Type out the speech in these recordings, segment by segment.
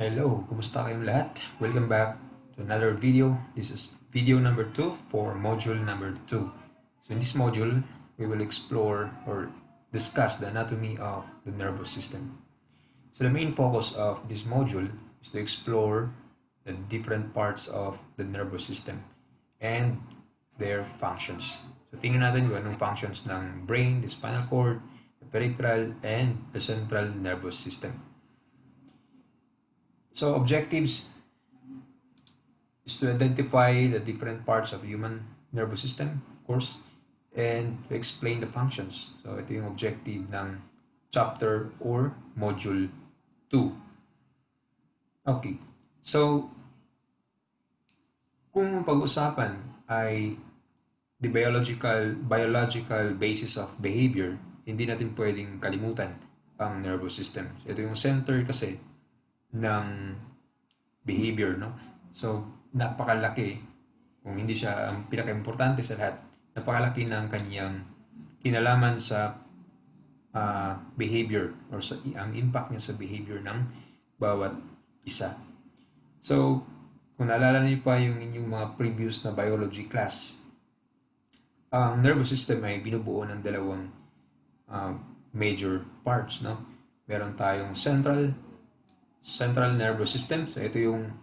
Hello, kumusta kayong lahat? Welcome back to another video. This is video number 2 for module number 2. So in this module, we will explore or discuss the anatomy of the nervous system. So the main focus of this module is to explore the different parts of the nervous system and their functions. So tingnan natin kung anong functions ng brain, the spinal cord, the peripheral, and the central nervous system. So objectives is to identify the different parts of human nervous system, of course, and to explain the functions. So ito yung objective ng chapter or module 2. Okay. So kung pag-usapan ay the biological basis of behavior, hindi natin pwedeng kalimutan ang nervous system. So ito yung center kasi ng behavior, no? So, napakalaki, kung hindi siya ang pinaka-importante sa lahat, napakalaki ng kanyang kinalaman sa behavior or sa ang impact niya sa behavior ng bawat isa. So, kung naalala niyo pa yung inyong mga previous na biology class, ang nervous system ay binubuo ng dalawang major parts, no? Meron tayong central nervous system. So ito yung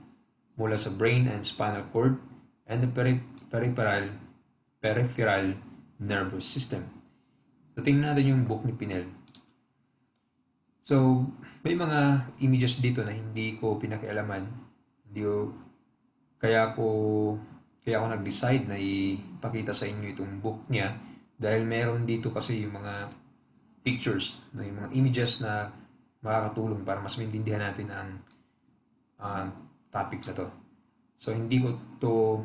mula sa brain and spinal cord, and the peripheral nervous system. So tingnan natin yung book ni Pinel. So may mga images dito na hindi ko pinakialaman. Kaya ako nag-decide na ipakita sa inyo itong book niya dahil meron dito kasi yung mga pictures, yung mga images na makakatulong para mas maintindihan natin ang topic na to. So, hindi ko to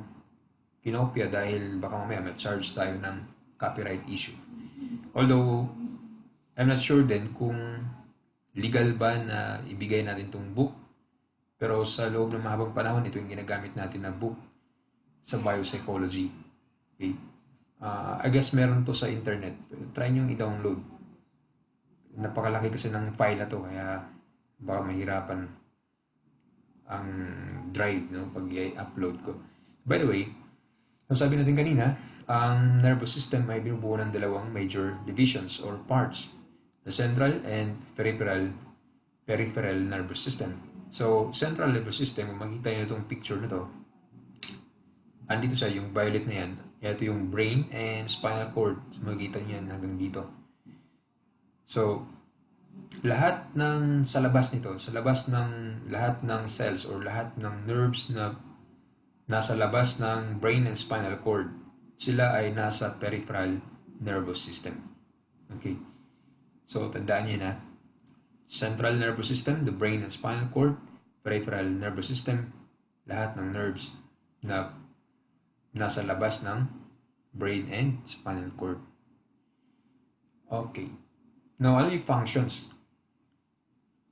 kinopya dahil baka mamaya ma-charge tayo ng copyright issue. Although, I'm not sure din kung legal ba na ibigay natin tong book. Pero sa loob ng mahabang panahon, ito yung ginagamit natin na book sa biopsychology. Okay? I guess meron to sa internet. Try nyo i-download. Napakalaki kasi ng file na to kaya baka mahirapan ang drive, no, pag i-upload ko. By the way, kung sabi natin kanina, ang nervous system ay binubuo ng dalawang major divisions or parts, the central and peripheral nervous system. So, central nervous system, kung makita nyo itong picture na to, andito siya, yung violet na yan. Ito yung brain and spinal cord. So, makikita nyo yan hanggang dito. So, lahat ng sa labas nito, sa labas ng lahat ng cells or lahat ng nerves na nasa labas ng brain and spinal cord, sila ay nasa peripheral nervous system. Okay. So, tandaan niyo na. Central nervous system, the brain and spinal cord, peripheral nervous system, lahat ng nerves na nasa labas ng brain and spinal cord. Okay. Now, ano yung functions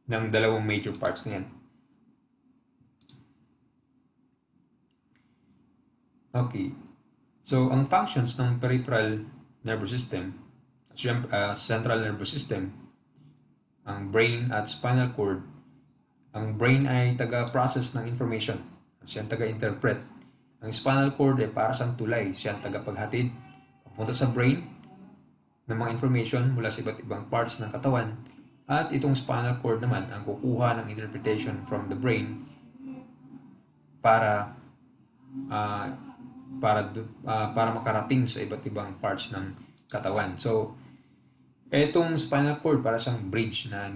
ng dalawang major parts na yan? Okay. So, ang functions ng peripheral nervous system, central nervous system, ang brain at spinal cord, ang brain ay taga-process ng information. Siya ang taga-interpret. Ang spinal cord ay para sa tulay. Siya ang taga-paghatid papunta sa brain ng mga information mula sa iba't ibang parts ng katawan, at itong spinal cord naman ang kukuha ng interpretation from the brain para makarating sa iba't ibang parts ng katawan. So, itong spinal cord para siyang bridge na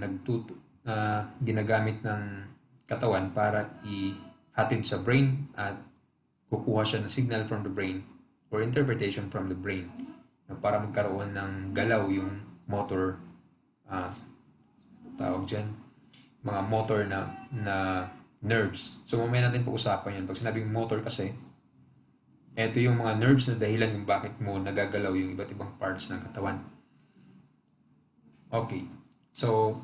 ginagamit ng katawan para ihatid sa brain at kukuha siya ng signal from the brain or interpretation from the brain para magkaroon ng galaw yung motor, tawag dyan, mga motor na nerves. So, mamaya natin pag-usapan yan. Pag sinabing motor kasi, ito yung mga nerves na dahilan kung bakit mo nagagalaw yung iba't ibang parts ng katawan. Okay. So,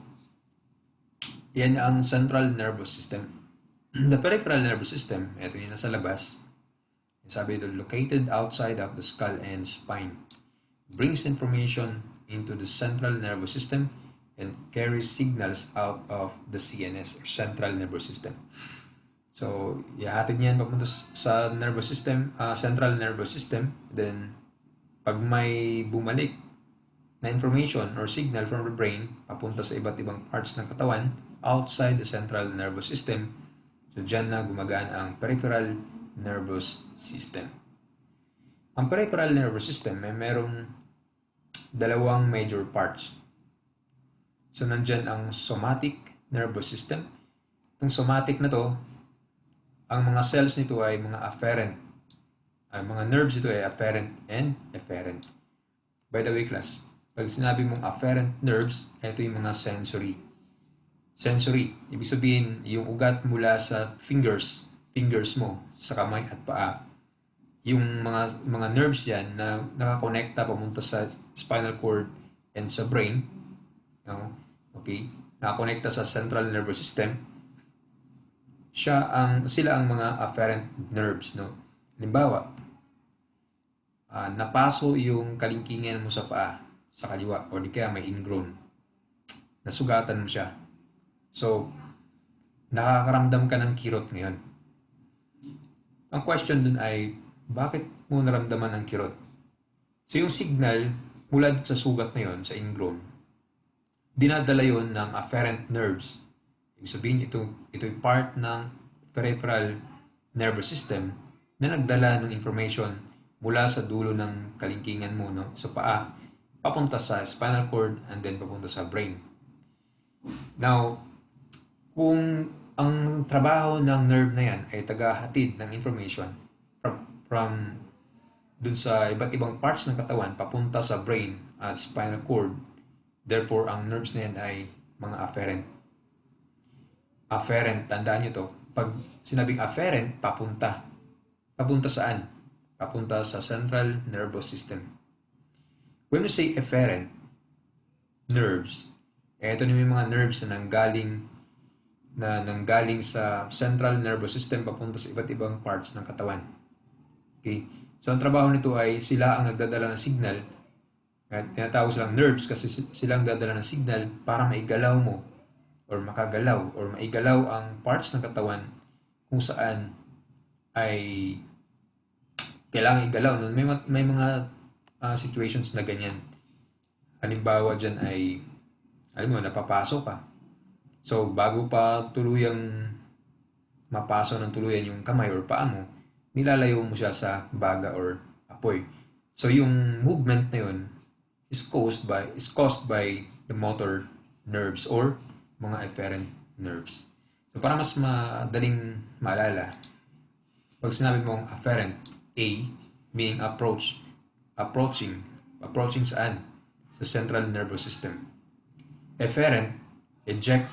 yan ang central nervous system. The peripheral nervous system, ito yung nasa labas. Sabi ito, located outside of the skull and spine, brings information into the central nervous system and carries signals out of the CNS or central nervous system. So, ihahatid niyan papunta sa nervous system, central nervous system. Then, pag may bumalik na information or signal from the brain papunta sa iba't ibang parts ng katawan outside the central nervous system, so dyan na gumagana ang peripheral nervous system. Ang peripheral nervous system ay merong dalawang major parts. So, nandyan ang somatic nervous system. Itong somatic na to, ang mga cells nito ay mga afferent. Ang mga nerves nito ay afferent and efferent. By the way, class, pag sinabi mong afferent nerves, ito yung mga sensory. Sensory, ibig sabihin, yung ugat mula sa fingers mo, sa kamay at paa. Yung mga nerves yan na nakakonekta pamunta sa spinal cord and sa brain, okay, nakakonekta sa central nervous system, sila ang mga afferent nerves, no? Halimbawa, napaso yung kalingkingan mo sa paa, sa kaliwa, o di kaya may ingrown. Nasugatan mo siya. So, nakakaramdam ka ng kirot ngayon. Ang question dun ay, bakit mo naramdaman ang kirot? So, yung signal mula sa sugat na yun, sa ingrown, dinadala yun ng afferent nerves. Ibig sabihin, ito yung part ng peripheral nervous system na nagdala ng information mula sa dulo ng kalingkingan mo, no, sa paa, papunta sa spinal cord, and then papunta sa brain. Now, kung ang trabaho ng nerve na yan ay tagahatid ng information from dun sa iba't ibang parts ng katawan papunta sa brain at spinal cord, therefore, ang nerves na yan ay mga afferent. Afferent, tandaan nyo to. Pag sinabing afferent, papunta. Papunta saan? Papunta sa central nervous system. When we say efferent nerves, ito na yung mga nerves na nanggaling sa central nervous system papunta sa iba't ibang parts ng katawan. Okay? So, ang trabaho nito ay sila ang nagdadala ng signal. At tinatawag silang nerves kasi silang dadala ng signal para maigalaw mo or makagalaw or maigalaw ang parts ng katawan kung saan ay kailangan igalaw. May mga situations na ganyan. Halimbawa dyan ay, alam mo, napapaso ka. So, bago pa tuluyang mapaso ng tuluyan yung kamay or paa mo, nilalayo mo siya sa baga or apoy. So, yung movement na yun is caused by the motor nerves or mga efferent nerves. So, para mas madaling maalala, pag sinabi mong afferent, A, meaning approaching saan? Sa central nervous system. Efferent, eject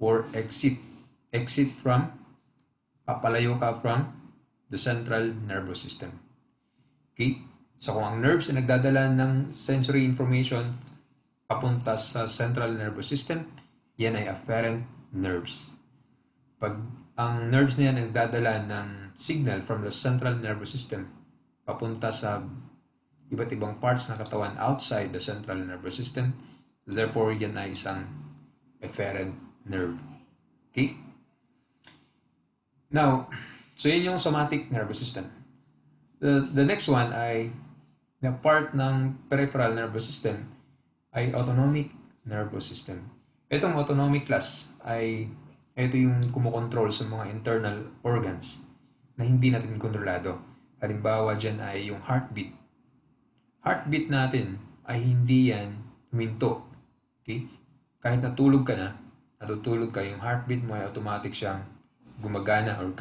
or exit from, papalayo ka from the central nervous system. Okay? So, kung ang nerves ay nagdadala ng sensory information papunta sa central nervous system, yan ay afferent nerves. Pag ang nerves na yan ay nagdadala ng signal from the central nervous system papunta sa iba't ibang parts ng katawan outside the central nervous system, therefore, yan ay isang efferent nerve. Okay? Now, so yan yung somatic nervous system. The next one ay na part ng peripheral nervous system ay autonomic nervous system. Itong autonomic class ay ito yung kumokontrol sa mga internal organs na hindi natin kontrolado. Halimbawa dyan ay yung heartbeat. Heartbeat natin ay hindi yan huminto. Okay? Kahit natutulog ka, yung heartbeat mo ay automatic siyang gumagana or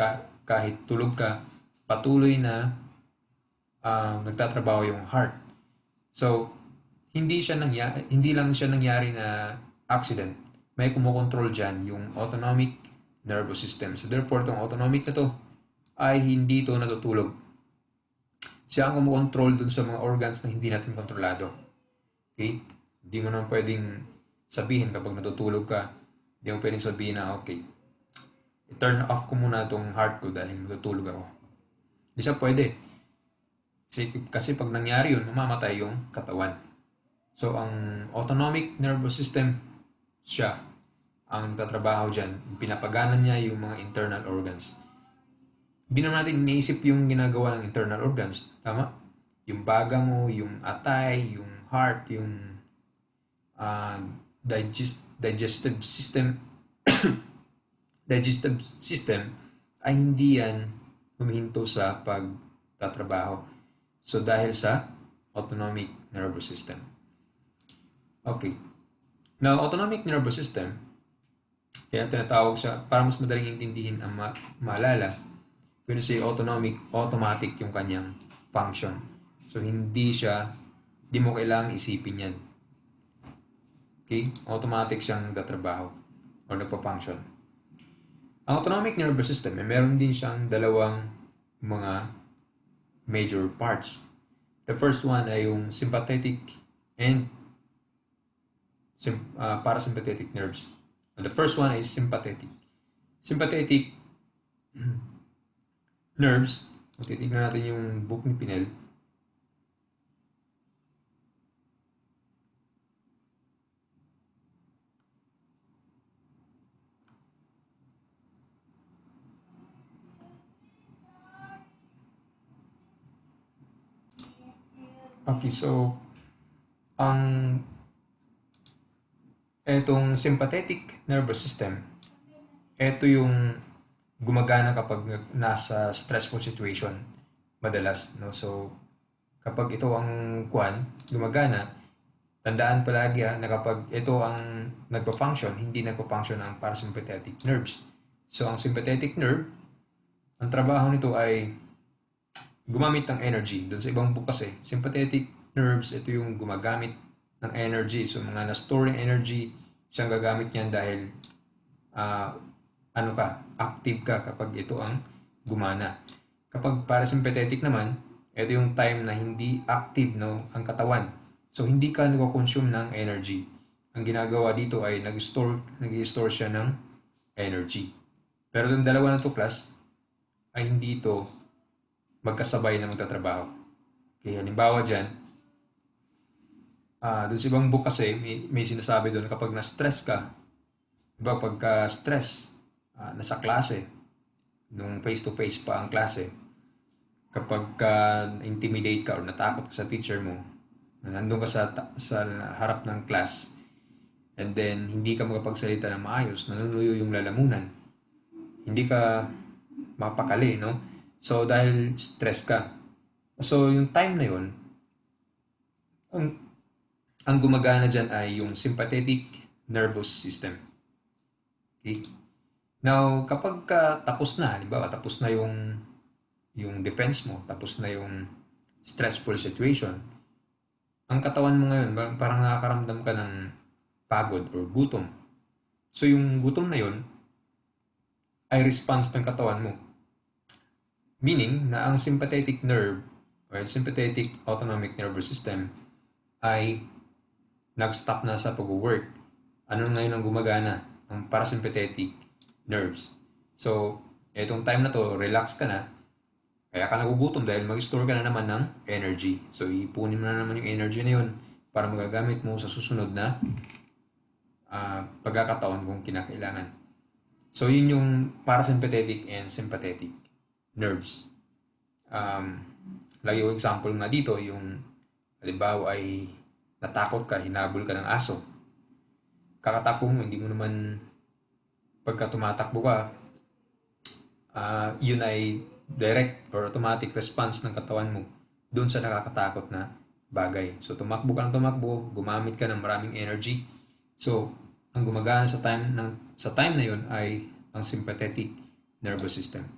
kahit tulog ka, patuloy na nagtatrabaho yung heart. So, hindi lang siya nangyari na accident. May kumokontrol dyan yung autonomic nervous system. So, therefore, itong autonomic na to ay hindi to natutulog. Siya ang kumokontrol dun sa mga organs na hindi natin kontrolado. Okay? Hindi mo naman pwedeng sabihin kapag natutulog ka, hindi mo pwedeng sabihin na, okay, i-turn off ko muna itong heart ko dahil matutulog ako. Hindi siya pwede. Kasi pag nangyari yun, mamamatay yung katawan. So, ang autonomic nervous system siya ang nagtatrabaho dyan. Pinapagana niya yung mga internal organs. Hindi naman natin iniisip yung ginagawa ng internal organs. Tama? Yung baga mo, yung atay, yung heart, yung uh, digestive system, digestive system, ay hindi yan humihinto sa pagtatrabaho. So, dahil sa autonomic nervous system. Okay. Now, autonomic nervous system, kaya tinatawag siya, para mas madaling intindihin ang maalala, when you say autonomic, automatic yung kanyang function. So, hindi mo kailangang isipin yan. Okay? Automatic siyang nagtatrabaho o nagpa-function. Ang autonomic nervous system, meron din siyang dalawang mga major parts. The first one ay yung sympathetic and parasympathetic nerves. And the first one is sympathetic. Sympathetic nerves, titignan natin yung book ni Pinel. Okay, so etong sympathetic nervous system, ito yung gumagana kapag nasa stressful situation madalas, no? So kapag ito ang gumagana, tandaan palagi na kapag ito ang nagpa-function, hindi nagpa-function ang parasympathetic nerves. So ang sympathetic nerve, ang trabaho nito ay gumamit ng energy. Doon sa ibang book kasi, sympathetic nerves, ito yung gumagamit ng energy. So mga na-store yung energy, siyang gagamit niyan dahil active ka kapag ito ang gumana. Kapag parasympathetic naman, ito yung time na hindi active, no, ang katawan. So hindi ka nag-consume ng energy. Ang ginagawa dito ay nag-store siya ng energy. Pero yung dalawa na to class ay hindi ito magkasabay na magtatrabaho. Okay, halimbawa dyan, doon sa ibang book kasi may sinasabi doon kapag na-stress ka, diba pagka-stress, nasa klase, nung face-to-face pa ang klase, kapag intimidate ka o natakot ka sa teacher mo, nandun ka sa harap ng class, and then hindi ka makapagsalita ng maayos, nanunuyo yung lalamunan, hindi ka mapakali, no? So, dahil stress ka. So, yung time na yun, ang gumagana dyan ay yung sympathetic nervous system. Okay? Now, kapag tapos na, halimbawa, tapos na yung defense mo, tapos na yung stressful situation, ang katawan mo ngayon, parang nakakaramdam ka ng pagod or gutom. So, yung gutom na yun ay response ng katawan mo. Meaning na ang sympathetic nerve or sympathetic autonomic nervous system ay nag-stop na sa pag-work. Ano ngayon ang gumagana? Ang parasympathetic nerves. So, etong time na to, relax ka na, kaya ka nagugutom dahil mag-store ka na naman ng energy. So, ipunin mo na naman yung energy na yun para magagamit mo sa susunod na pagkakataon kung kinakailangan. So, yun yung parasympathetic and sympathetic nerves. Lagi yung example nga dito, yung halimbawa ay natakot ka, hinabol ka ng aso. Kakatakbo mo, hindi mo naman pagka tumatakbo ka, yun ay direct or automatic response ng katawan mo doon sa nakakatakot na bagay. So, tumakbo ka ng tumakbo, gumamit ka ng maraming energy. So, ang gumagana sa time na yun ay ang sympathetic nervous system.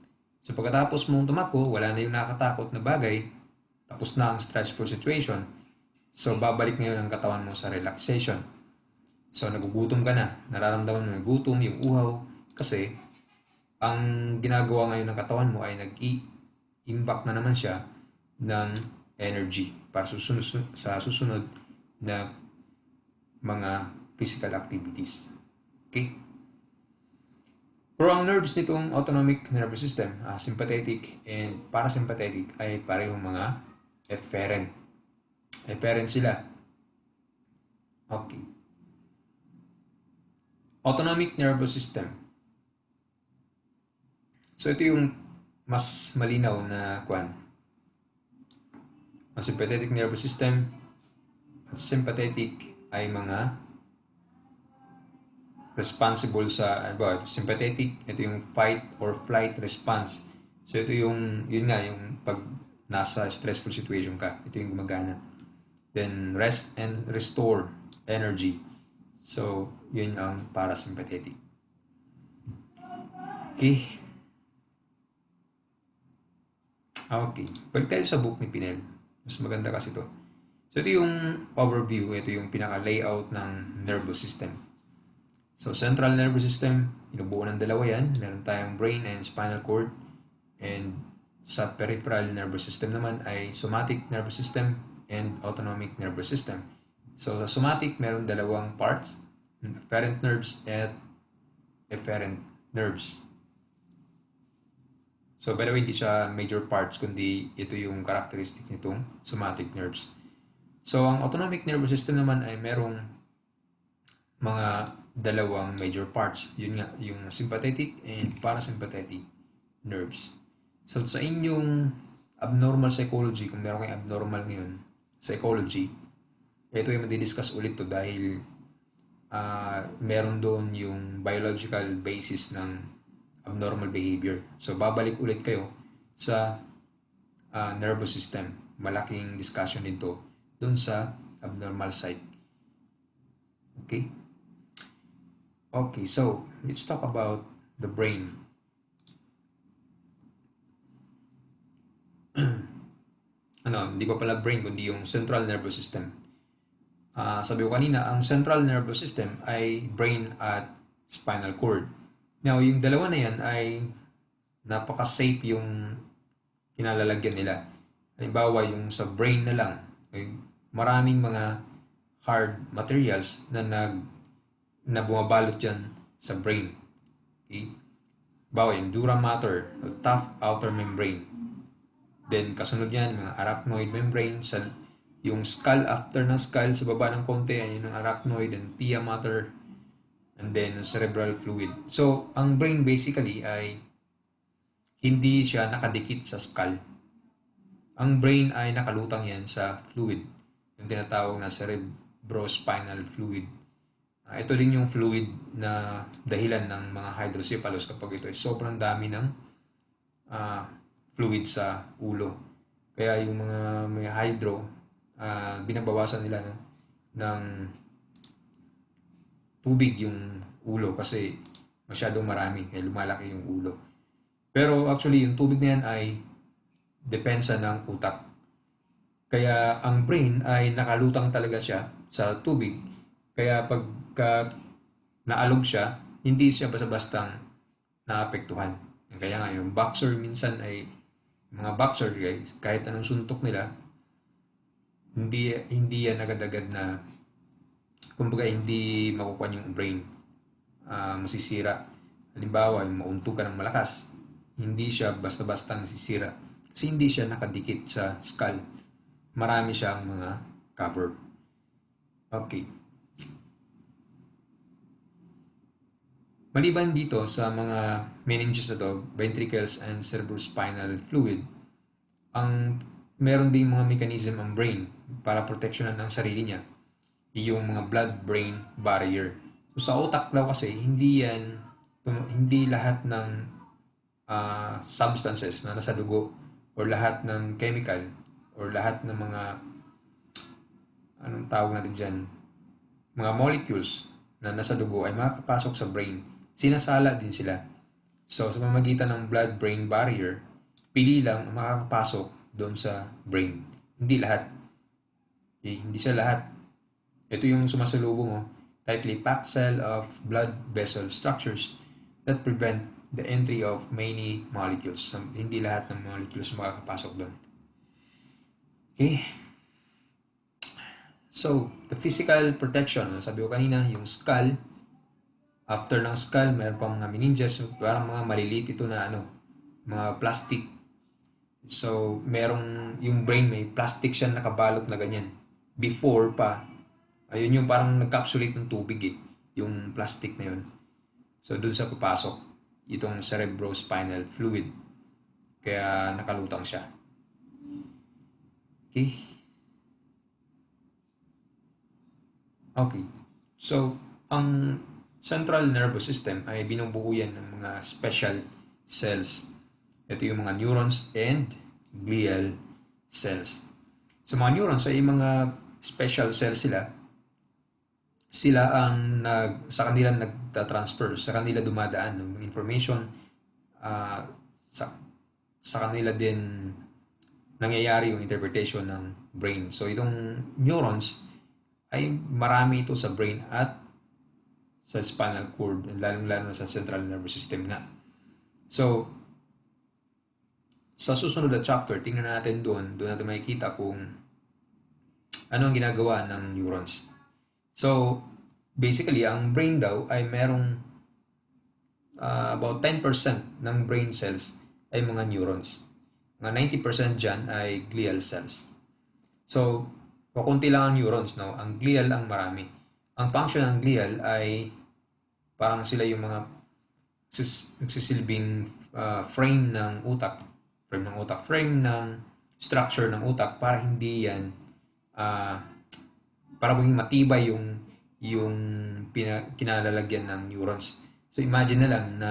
So, pagkatapos mong tumakbo, wala na yung nakakatakot na bagay, tapos na ang stressful situation. So, babalik ngayon ang katawan mo sa relaxation. So, nagugutom ka na. Nararamdaman mo yung gutom, yung uhaw. Kasi, ang ginagawa ngayon ng katawan mo ay nag-i-impact na naman siya ng energy para sa susunod na mga physical activities. Okay? Pero ang nerves nitong autonomic nervous system, sympathetic and parasympathetic, ay parehong mga efferent. Efferent sila. Okay. Autonomic nervous system. So ito yung mas malinaw na ang sympathetic nervous system at sympathetic ay mga responsible sa sympathetic, ito yung fight or flight response. So ito yung yung pag nasa stressful situation ka, ito yung gumagana. Then rest and restore energy. So yun ang parasympathetic. Okay, balik tayo sa book ni Pinel. Mas maganda kasi to. So ito yung overview, ito yung pinaka-layout ng nervous system. So central nervous system, inubuo ng dalawa yan. Meron tayong brain and spinal cord. And sa peripheral nervous system naman ay somatic nervous system and autonomic nervous system. So sa somatic, meron dalawang parts, afferent nerves at efferent nerves. So by the way, hindi siya major parts, kundi ito yung characteristics nitong somatic nerves. So ang autonomic nervous system naman ay merong mga dalawang major parts. Yun nga, yung sympathetic and parasympathetic nerves. So sa inyong abnormal psychology, kung meron kayong abnormal ngayon, psychology, ito yung madidiscuss ulit to dahil meron doon yung biological basis ng abnormal behavior. So babalik ulit kayo sa nervous system. Malaking discussion dito doon sa abnormal psych. Okay? Okay, so let's talk about the brain. Hindi pa pala brain, kundi yung central nervous system. Sabi ko kanina, ang central nervous system ay brain at spinal cord. Now, yung dalawa na yan ay napaka-safe yung kinalalagyan nila. Halimbawa, yung sa brain na lang, ay maraming mga hard materials na bumabalot dyan sa brain. Okay? Halimbawa, yung dura mater, tough outer membrane. Then, kasunod yan, mga arachnoid membrane, yung skull, after ng skull, sa baba ng konti, yun yung arachnoid and pia mater, and then cerebral fluid. So, ang brain basically ay hindi siya nakadikit sa skull. Ang brain ay nakalutang yan sa fluid, yung tinatawag na cerebrospinal fluid. Ito din yung fluid na dahilan ng mga hydrocephalus kapag ito ay sobrang dami ng fluid sa ulo. Kaya yung mga may hydro, binabawasan nila ng tubig yung ulo kasi masyadong marami, kaya lumalaki yung ulo. Pero actually, yung tubig na yan ay depensa ng utak. Kaya ang brain ay nakalutang talaga siya sa tubig. Kaya pagka naalog siya, hindi siya basta-bastang naapektuhan. Kaya nga yung boxer minsan ay, mga boxer guys, kahit anong suntok nila, hindi yan agad-agad na, kumbaga hindi makukuha yung brain, masisira. Halimbawa, yung mauntog ka ng malakas, hindi siya basta-basta nasisira kasi hindi siya nakadikit sa skull. Marami siyang mga cover. Okay. Maliban dito sa mga meninges na to, ventricles and cerebrospinal fluid, meron ding mga mechanism ang brain para proteksyonan ang sarili niya. Yung mga blood-brain barrier. So sa utak daw kasi, hindi lahat ng substances na nasa dugo or lahat ng chemical or lahat ng mga anong tawag natin dyan, mga molecules na nasa dugo ay makakapasok sa brain. Sinasala din sila. So sa pamamagitan ng blood-brain barrier, pili lang ang makakapasok doon sa brain. Hindi lahat. Okay? Hindi sa lahat. Ito yung sumasalubong tightly packed cell of blood vessel structures that prevent the entry of many molecules. So, hindi lahat ng molecules makakapasok doon. Okay? So, the physical protection, sabi ko kanina, yung skull, after ng skull, mayroon pa mga meninges, parang mga maliliit ito na mga plastic. So, yung brain may plastic siya nakabalot na ganyan. Before pa, ayun yung parang nagcapsulate ng tubig yung plastic na yun. So, dun sa papasok itong cerebrospinal fluid. Kaya nakalutang siya. Okay? Okay. So, ang central nervous system ay binubuo yan ng mga special cells. Ito yung mga neurons and glial cells. So, mga neurons ay mga special cells sila. Sila ang sa kanila nagtatransfer, sa kanila dumadaan ng information, sa kanila din nangyayari yung interpretation ng brain. So, itong neurons ay marami ito sa brain at sa spinal cord, lalong-lalo na sa central nervous system nga. So, sa susunod na chapter, tingnan natin doon natin makikita kung ano ang ginagawa ng neurons. So, basically, ang brain daw ay merong about 10% ng brain cells ay mga neurons. Mga 90% dyan ay glial cells. So, kukunti lang ang neurons, no? Ang glial ang marami. Ang function ng glial ay parang sila yung mga nagsisilbing frame ng utak, frame ng structure ng utak para hindi yan, para maging matibay yung kinalalagyan ng neurons. So, imagine na lang na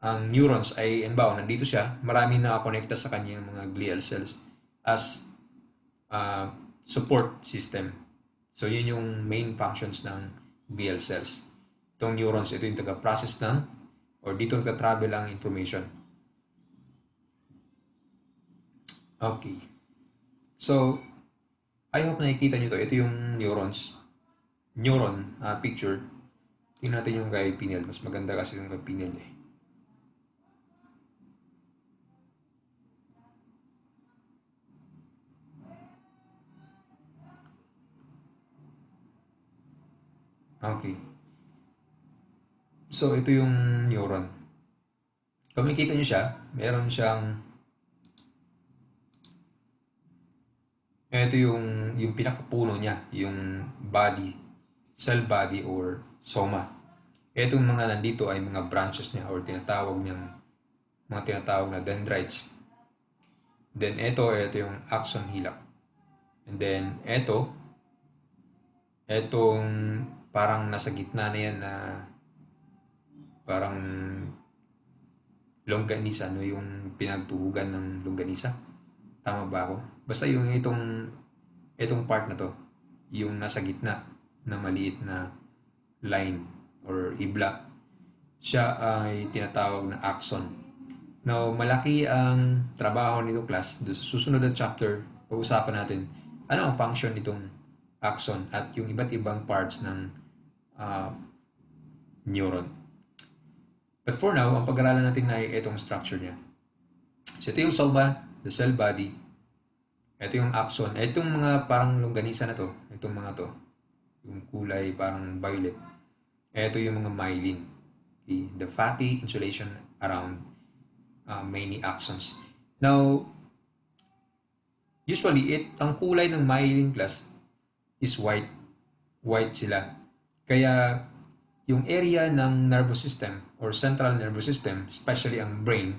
ang neurons ay, nandito siya, marami nakakonekta sa kanyang mga glial cells as support system. So, yun yung main functions ng glial cells. Itong neurons, ito yung taga-process ng, or dito nagka-travel ang information. Okay. So, I hope nakikita nyo to. Ito yung neuron picture. Tingnan natin yung kay pineal. Mas maganda kasi yung kay pineal eh. Okay. So, ito yung neuron. Kung makikita nyo siya, meron siyang, ito yung pinakapuno niya, yung body, cell body or soma. Itong mga nandito ay mga branches niya or tinatawag na dendrites. Then, ito yung axon hillock. And then, etong parang nasa gitna na yan na parang longganisa, no? Yung pinagtuhugan ng longganisa. Tama ba ako? Basta yung itong part na to, yung nasa gitna na maliit na line or hibla, siya ay tinatawag na axon. Now, malaki ang trabaho nito class. Sa susunod na chapter, pag-usapan natin ano ang function nitong axon at yung iba't ibang parts ng neuron. But for now, ang pag-aralan natin ay itong structure niya. So, ito yung soma, the cell body. Ito yung axon. Itong mga parang longganisa na to. Itong mga to. Yung kulay parang violet. Ito yung mga myelin. Okay? The fatty insulation around many axons. Now, usually, ang kulay ng myelin class is white. White sila. Kaya, yung area ng nervous system or central nervous system, especially ang brain,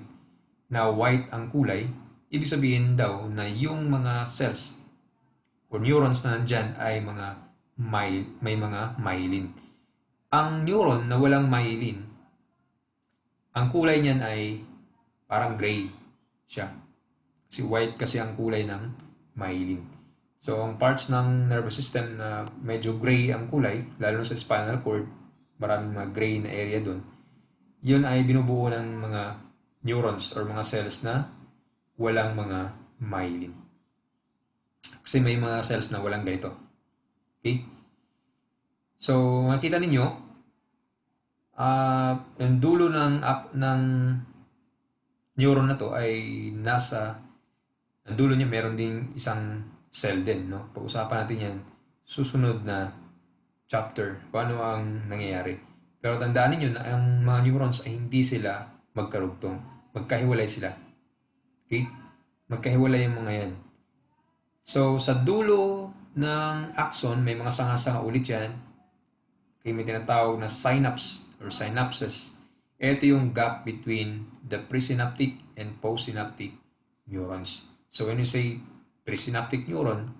na white ang kulay, ibig sabihin daw na yung mga cells or neurons na nandyan ay may mga myelin. Ang neuron na walang myelin, ang kulay niyan ay parang gray siya. Kasi white kasi ang kulay ng myelin. So, ang parts ng nervous system na medyo gray ang kulay, lalo na sa spinal cord, maraming mga gray na area doon, yun ay binubuo ng mga neurons or mga cells na walang mga myelin. Kasi may mga cells na walang ganito. Okay? So, makita ninyo, yung dulo ng neuron na to ay ang dulo niya meron ding isang cell din, no? Pag-usapan natin yan susunod na chapter, paano ang nangyayari. Pero tandaan niyo na ang mga neurons ay hindi sila magkarugtong. Magkahiwalay sila. Okay? Magkahiwalay yung mga yan. So, sa dulo ng axon, may mga sanga-sanga ulit yan. Okay, may tinatawag na synapse or synapses. Ito yung gap between the presynaptic and postsynaptic neurons. So when you say presynaptic neuron,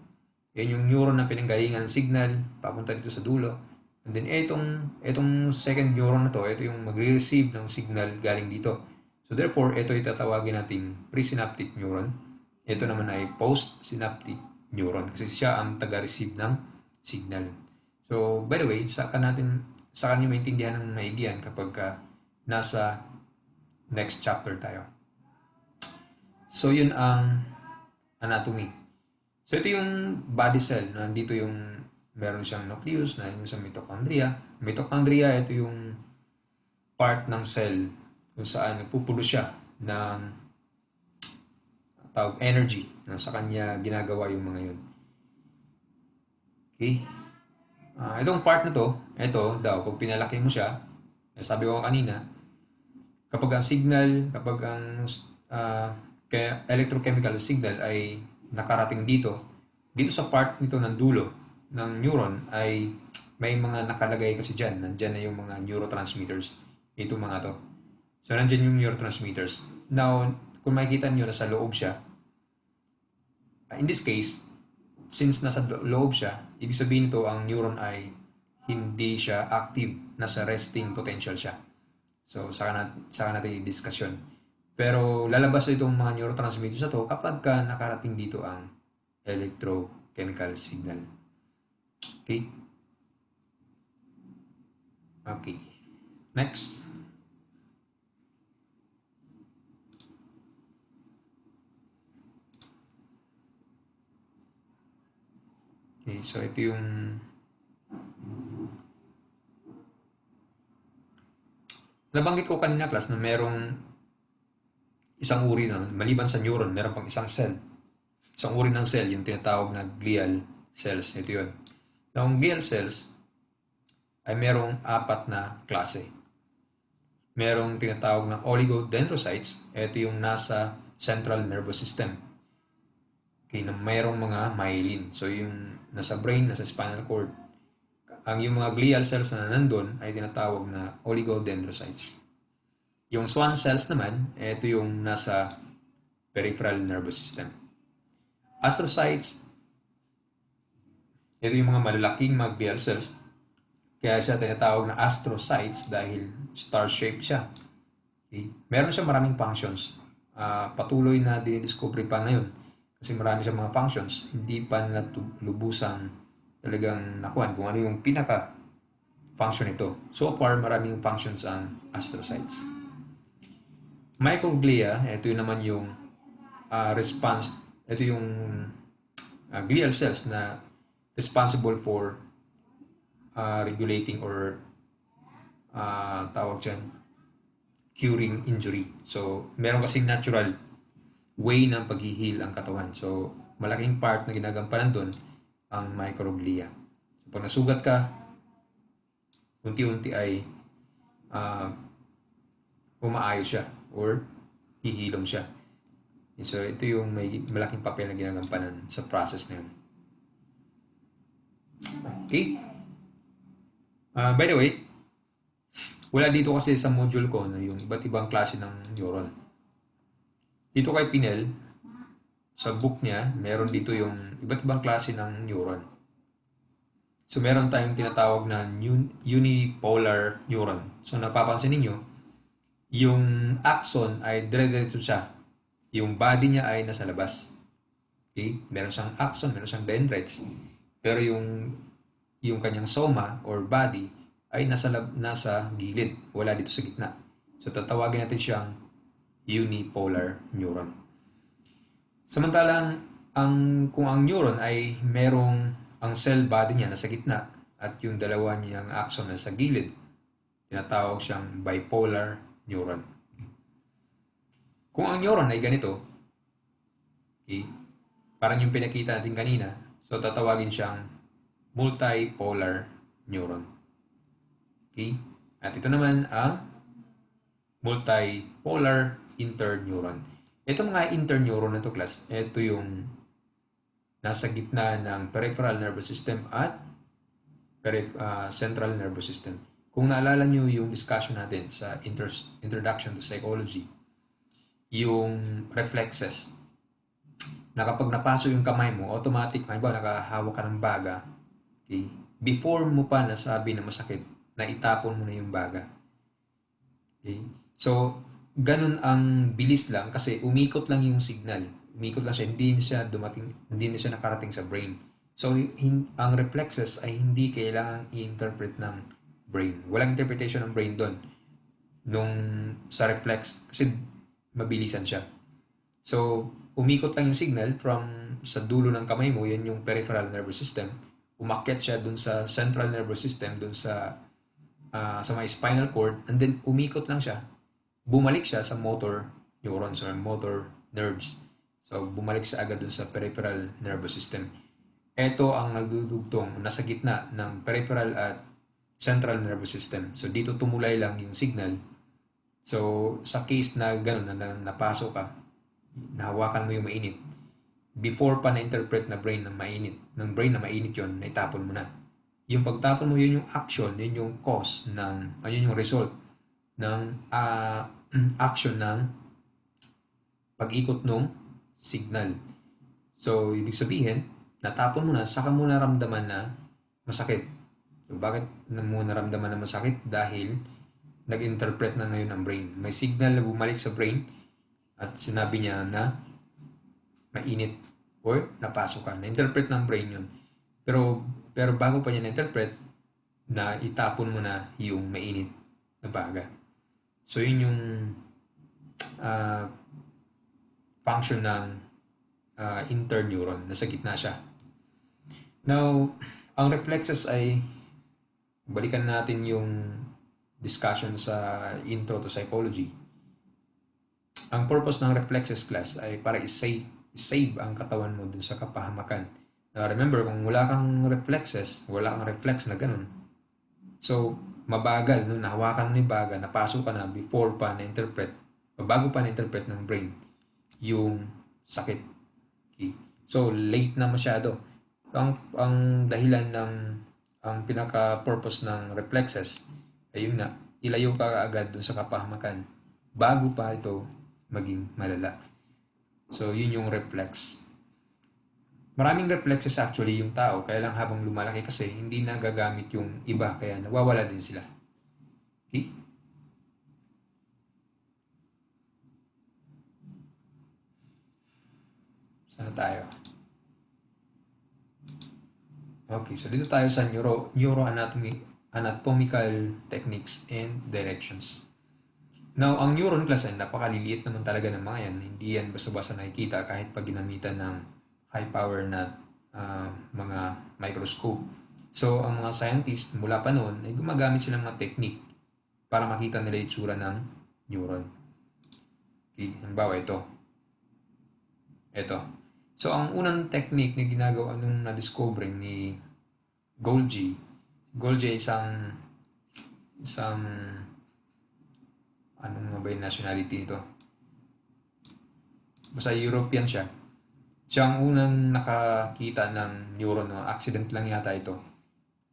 yan yung neuron na pinanggalingan ng signal papunta dito sa dulo. And then itong second neuron na to, ito yung magre-receive ng signal galing dito. So therefore, ito itatawagin nating presynaptic neuron. Ito naman ay postsynaptic neuron kasi siya ang taga-receive ng signal. So by the way, saka nyo maintindihan ng maigi yan kapag nasa next chapter tayo. So yun ang anatomy. So ito yung body cell. Nandito yung meron siyang nucleus na yung sa mitochondria. Mitochondria, ito yung part ng cell kung saan nagpupulo siya ng tawag energy na sa kanya ginagawa yung mga yun. Okay? Itong part na to, ito daw, pag pinalaki mo siya, sabi ko kanina, kapag ang signal, kapag ang electrochemical signal ay nakarating dito sa part nito ng dulo ng neuron ay may mga nakalagay kasi dyan. Nandyan na yung mga neurotransmitters. Ito mga to. So, nandyan yung neurotransmitters. Now, kung makikita nyo na sa loob siya, in this case, since nasa loob siya, ibig sabihin nito ang neuron ay hindi siya active, nasa resting potential siya. So, saka natin i-discuss yun. Pero lalabas itong mga neurotransmitters na to kapag nakarating dito ang electrochemical signal. Okay? Okay. Next. Okay, so ito yung nabanggit ko kanina class na merong isang uri na maliban sa neuron, meron pang isang cell. Isang uri ng cell, yung tinatawag na glial cells. Ito yun. Ang glial cells ay merong 4 na klase. Merong tinatawag na oligodendrocytes. Ito yung nasa central nervous system. Okay, na mayroong mga myelin. So yung nasa brain, nasa spinal cord. Yung mga glial cells na nandun ay tinatawag na oligodendrocytes. Yung Schwann cells naman, ito yung nasa peripheral nervous system. Astrocytes, ito yung mga malalaking mga glial cells. Kaya siya tinatawag na astrocytes dahil star-shaped siya. Okay? Meron siya maraming functions. Patuloy na dinidiscover pa ngayon. Kasi marami siya mga functions. Hindi pa nila lubusang talagang nakuhan kung ano yung pinaka-function ito. So far, maraming functions ang astrocytes. Microglia, ito yung naman yung response. Ito yung glial cells na responsible for regulating or tawag dyan, curing injury. So, meron kasing natural way ng paghihil ang katawan. So, malaking part na ginagampanan doon ang microglia. So, pag nasugat ka, unti-unti ay umaayos siya or hihilom siya. So, ito yung may malaking papel na ginagampanan sa process na yun. Okay? By the way, wala dito kasi sa module ko na yung iba't ibang klase ng neuron. Dito kay Pinel, sa book niya, meron dito yung iba't ibang klase ng neuron. So meron tayong tinatawag na unipolar neuron. So napapansin niyo, yung axon ay dire-diretso siya. Yung body niya ay nasa labas. Okay? Meron siyang axon, meron siyang dendrites. Pero yung kanyang soma or body ay nasa gilid, wala dito sa gitna. So tatawagin natin siyang unipolar neuron. Samantalang kung ang neuron ay merong ang cell body niya nasa gitna at yung dalawa niyang axon nasa gilid, tinatawag siyang bipolar neuron. Kung ang neuron ay ganito, okay, parang yung pinakita natin kanina, so tatawagin siyang multipolar neuron. Okay? At ito naman ang multipolar interneuron. Ito mga interneuron na to class, ito yung nasa gitna ng peripheral nervous system at central nervous system. Kung naalala nyo yung discussion natin sa Introduction to Psychology, yung reflexes, na kapag napasok yung kamay mo, automatic, halimbawa nakahawak ka ng baga, okay, before mo pa nasabi na masakit, na itapon mo na yung baga. Okay? So, ganun ang bilis lang kasi umikot lang yung signal. Umikot lang siya, hindi na siya nakarating sa brain. So, ang reflexes ay hindi kailangan i-interpret ng brain. Walang interpretation ng brain doon sa reflex kasi mabilisan siya. So, umikot lang yung signal from sa dulo ng kamay mo, yan yung peripheral nervous system. Umakyat siya dun sa central nervous system, dun sa may spinal cord, and then umikot lang siya. Bumalik siya sa motor neurons or motor nerves. So, bumalik siya agad dun sa peripheral nervous system. Ito ang nagdudugtong, nasa gitna ng peripheral at central nervous system. So, dito tumulay lang yung signal. So, sa case na gano'n, na napasok ka, nahawakan mo yung mainit, before pa na-interpret ng brain na mainit yun, naitapon mo na. Yung pagtapon mo, yun yung action, yun yung cause yun yung result ng action ng pag-ikot ng signal. So, ibig sabihin, natapon mo na, saka mo naramdaman na masakit. So, bakit mo naramdaman na masakit? Dahil nag-interpret na ngayon ang brain. May signal na bumalik sa brain at sinabi niya na mainit or napasok ka. Na-interpret ng brain yun. Pero bago pa niya na-interpret, na itapon mo na yung mainit na baga. So, yun yung function ng interneuron. Nasa gitna siya. Now, ang reflexes ay, balikan natin yung discussion sa Intro to Psychology. Ang purpose ng reflexes class ay para i-save ang katawan mo dun sa kapahamakan. Now, remember, kung wala kang reflexes, wala kang reflex na ganun, so, mabagal, no? Nahawakan mo yung baga, napasok ka na before pa na-interpret, bago pa na-interpret ng brain yung sakit. Okay? So, late na masyado. Ang dahilan ang pinaka-purpose ng reflexes ay yun na, ilayo ka agad dun sa kapahamakan bago pa ito maging malala. So, yun yung reflex. Maraming reflexes actually yung tao, kaya lang habang lumalaki kasi hindi na gagamit yung iba, kaya nawawala din sila. Okay? Sana tayo? Okay, so dito tayo sa anatomical techniques and directions. Now, ang neuron class ay napakaliliit naman talaga ng mga yan. Hindi yan basta-basta nakikita kahit pag ginamitan ng high power na mga microscope. So, ang mga scientists mula pa noon ay gumagamit silang mga technique para makita nila yung itsura ng neuron. Okay, halimbawa ito. So, ang unang technique na ginagawa nung na-discover ni Golgi ay isang anong nga ba yung nationality nito? Basta European siya. Siya ang unang nakakita ng neuron. No? Accident lang yata ito.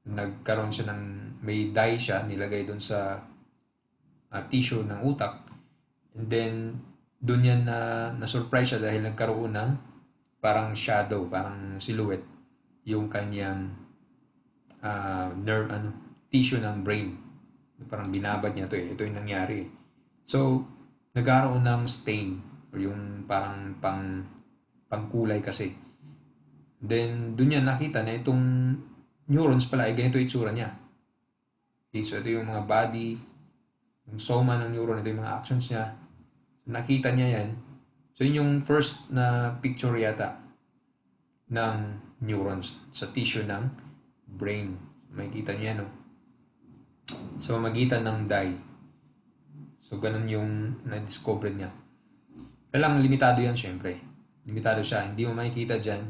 Nagkaroon siya may dye siya, nilagay doon sa tissue ng utak. And then, doon yan na-surprise siya dahil nagkaroon ng parang shadow, parang silhouette yung kanyang tissue ng brain. Parang binabad niya ito eh. Ito yung nangyari. So, nagkaroon ng stain or yung parang pangkulay kasi. Then, doon niya nakita na itong neurons pala ay ganito itsura niya. Okay, so, ito yung mga body, yung soma ng neuron, ito yung mga actions niya. So, nakita niya yan. So, yun yung first na picture yata ng neurons sa tissue ng brain. Makikita niyo yan, no? Sa magitan ng dye. So, ganun yung na-discover niya. Kailangan limitado yan, syempre. Limitado siya. Hindi mo makikita dyan.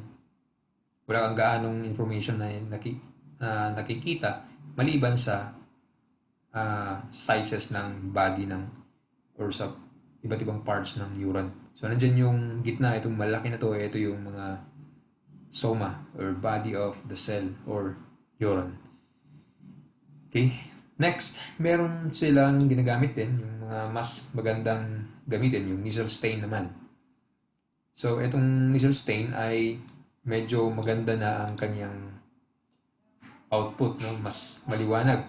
Wala kang gaanong information na nakikita maliban sa sizes ng body or sa iba't ibang parts ng neuron. So, nandyan yung gitna, itong malaki na to, ito yung mga soma or body of the cell or neuron. Okay. Next, meron silang ginagamit din, yung mga mas magandang gamitin, yung nasal stain naman. So, itong nasal stain ay medyo maganda na ang kanyang output, no? Mas maliwanag.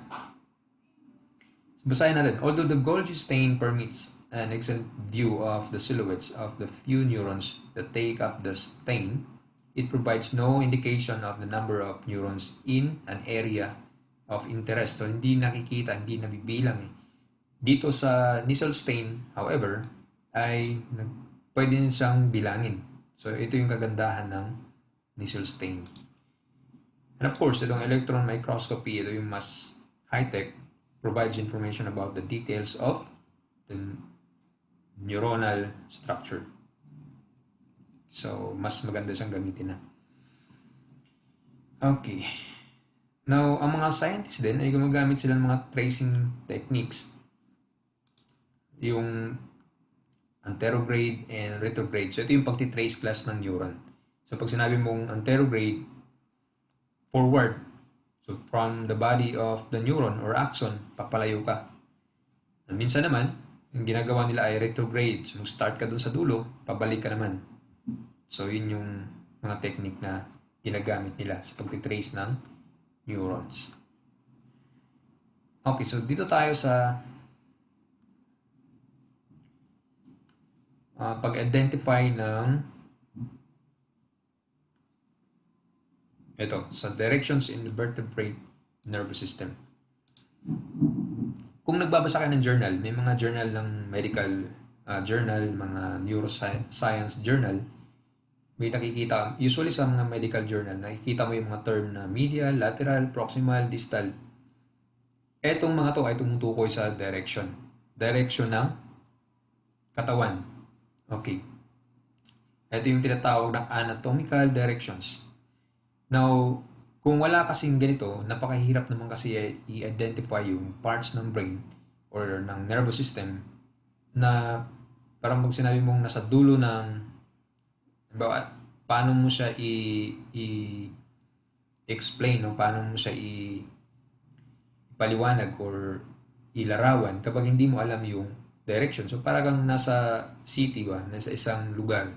Basahin natin. Although the Golgi stain permits an excellent view of the silhouettes of the few neurons that take up the stain, it provides no indication of the number of neurons in an area of interest. So, hindi nakikita, hindi nabibilang eh. Dito sa nasal stain, however, ay pwede siyang bilangin. So, ito yung kagandahan ng nasal stain. And of course, itong electron microscopy, ito yung mas high-tech, provides information about the details of the neuronal structure. So, mas maganda siyang gamitin na. Okay. Now, ang mga scientists din ay gumagamit sila ng mga tracing techniques. Yung anterograde and retrograde. So, ito yung pagtitrace class ng neuron. So, pag sinabi mong anterograde, forward. So, from the body of the neuron or axon, papalayo ka. And minsan naman, yung ginagawa nila ay retrograde. So, mag-start ka dun sa dulo, pabalik ka naman. So, yun yung mga technique na ginagamit nila sa pagtitrace ng neurons. Okay, so dito tayo sa pag-identify ng ito, sa directions in the vertebrate nervous system. Kung nagbabasa ka ng journal, may mga journal ng medical journal, mga neuroscience journal, may nakikita, usually sa mga medical journal, nakikita mo yung mga term na medial, lateral, proximal, distal. Etong mga to ay tumutukoy sa direction. Direction ng katawan. Okay. Ito yung tinatawag na anatomical directions. Now, kung wala kasing ganito, napakahirap naman kasi i-identify yung parts ng brain or ng nervous system na parang pag sinabi mong nasa dulo ng paano mo siya i-explain o paano mo siya ipaliwanag or ilarawan kapag hindi mo alam yung direction. So, parang nasa city ba, nasa isang lugar.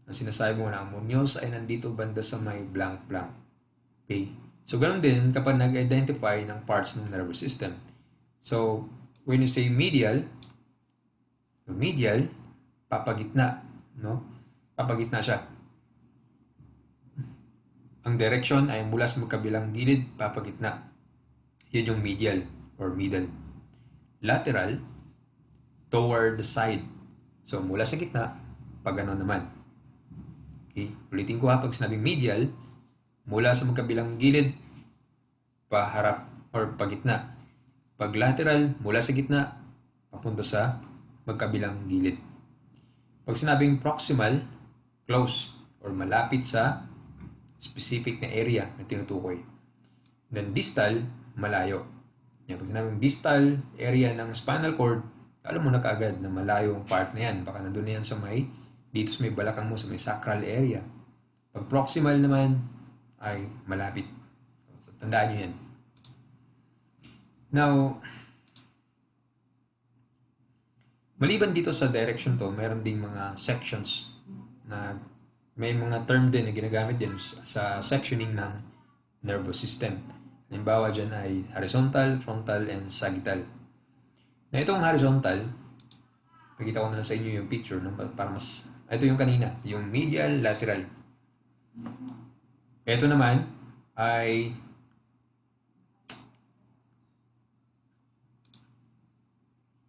Ang sinasabi mo na ang Muñoz ay nandito banda sa may blank-blank. Okay? So, ganun din kapag nag-identify ng parts ng nervous system. So, when you say medial, papagitna. No? Papagitna siya. Ang direction ay mula sa magkabilang gilid, papagitna. Yun yung medial or middle. Lateral, toward the side. So, mula sa gitna, pag ano naman. Okay? Ulitin ko ha, pag sinabing medial, mula sa magkabilang gilid, paharap or pagitna. Pag lateral, mula sa gitna, papunta sa magkabilang gilid. Pag sinabing proximal, close or malapit sa specific na area na tinutukoy. Then distal, malayo. Yan, pag sinabing distal area ng spinal cord, alam mo na kaagad na malayo ang part na yan. Baka nandun na yan sa dito sa may balakang mo, sa may sacral area. Pag proximal naman, ay malapit. So, tandaan nyo yan. Now, maliban dito sa direction to, meron ding mga sections na may mga term din na ginagamit din sa sectioning ng nervous system. Halimbawa dyan ay horizontal, frontal, and sagittal. Na itong horizontal, pakita ko na lang sa inyo yung picture no? Para mas, ito yung kanina, yung medial, lateral. Ito naman ay